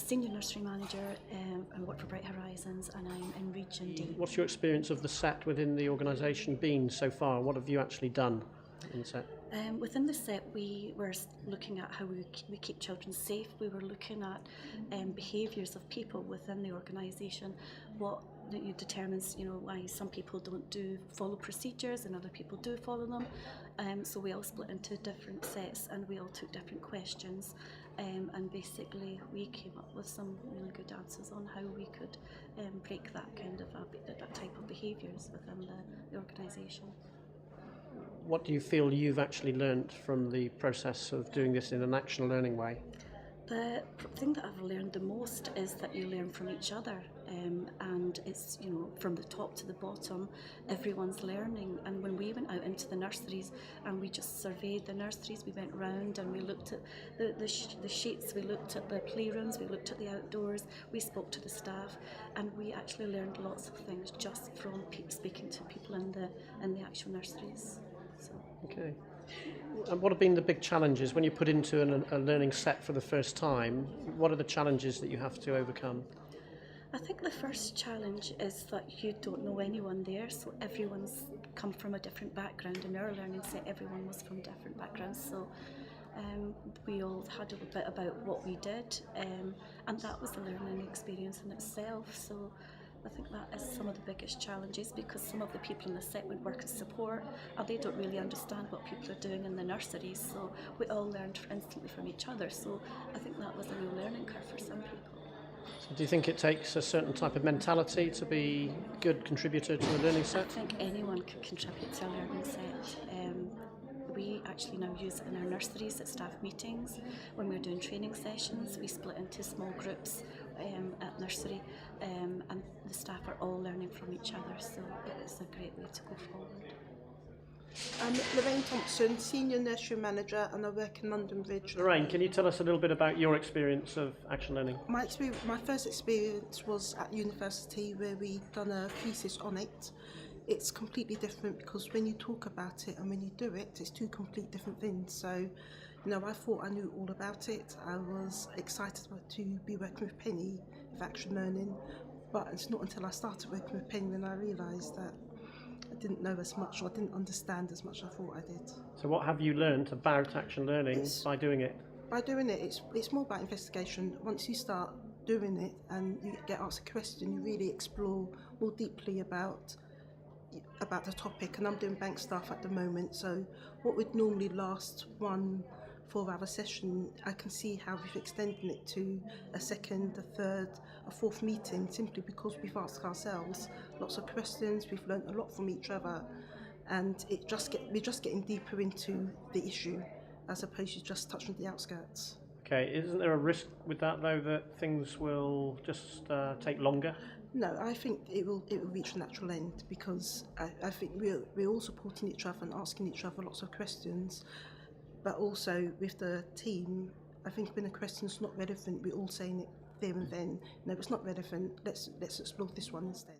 senior nursery manager. I work for Bright Horizons, and I'm in Region D. What's your experience of the set within the organisation been so far? What have you actually done in the set? Within the set, we were looking at how we keep children safe. We were looking at behaviours of people within the organisation, what determines why some people don't follow procedures and other people do follow them. So we all split into different sets, and we all took different questions, and basically we came up with some really good answers on how we could break that kind of that type of behaviours within the organisation. What do you feel you've actually learnt from the process of doing this in an action learning way? The thing that I've learned the most is that you learn from each other, and it's from the top to the bottom, everyone's learning. And when we went out into the nurseries and we just surveyed the nurseries, we went round and we looked at the sheets, we looked at the playrooms, we looked at the outdoors, we spoke to the staff, and we actually learned lots of things just from speaking to people in the actual nurseries. So. Okay. And what have been the big challenges when you put into a learning set for the first time? What are the challenges that you have to overcome? I think the first challenge is that you don't know anyone there, so everyone's come from a different background. In our learning set, everyone was from different backgrounds, so we all had a bit about what we did, and that was a learning experience in itself. So I think that is some of the biggest challenges, because some of the people in the set would work as support and they don't really understand what people are doing in the nurseries, so we all learned instantly from each other. So I think that was a real learning curve for some people. So do you think it takes a certain type of mentality to be a good contributor to a learning set? I think anyone can contribute to a learning set. We actually now use it in our nurseries at staff meetings. When we're doing training sessions, we split into small groups at nursery, and the staff are all learning from each other, so it is a great way to go forward. I'm Lorraine Thompson, Senior Nursery Manager, and I work in London Bridge. Lorraine, can you tell us a little bit about your experience of action learning? My first experience was at university, where we'd done a thesis on it. It's completely different, because when you talk about it and when you do it, it's two complete different things. So, I thought I knew all about it. I was excited to be working with Penny with action learning, but it's not until I started working with Penny when I realised that I didn't know as much, or I didn't understand as much as I thought I did. So what have you learned about action learning by doing it? By doing it, it's more about investigation. Once you start doing it and you get asked a question, you really explore more deeply about the topic. And I'm doing bank staff at the moment, so what would normally last 1 4-hour session, I can see how we've extended it to a second, a third, a fourth meeting, simply because we've asked ourselves lots of questions, we've learned a lot from each other, and we're just getting deeper into the issue as opposed to just touching the outskirts. Okay, isn't there a risk with that though, that things will just take longer? No, I think it will reach a natural end, because I think we're all supporting each other and asking each other lots of questions. But also with the team, I think when a question's not relevant, we're all saying it there and then. No, it's not relevant. Let's explore this one instead.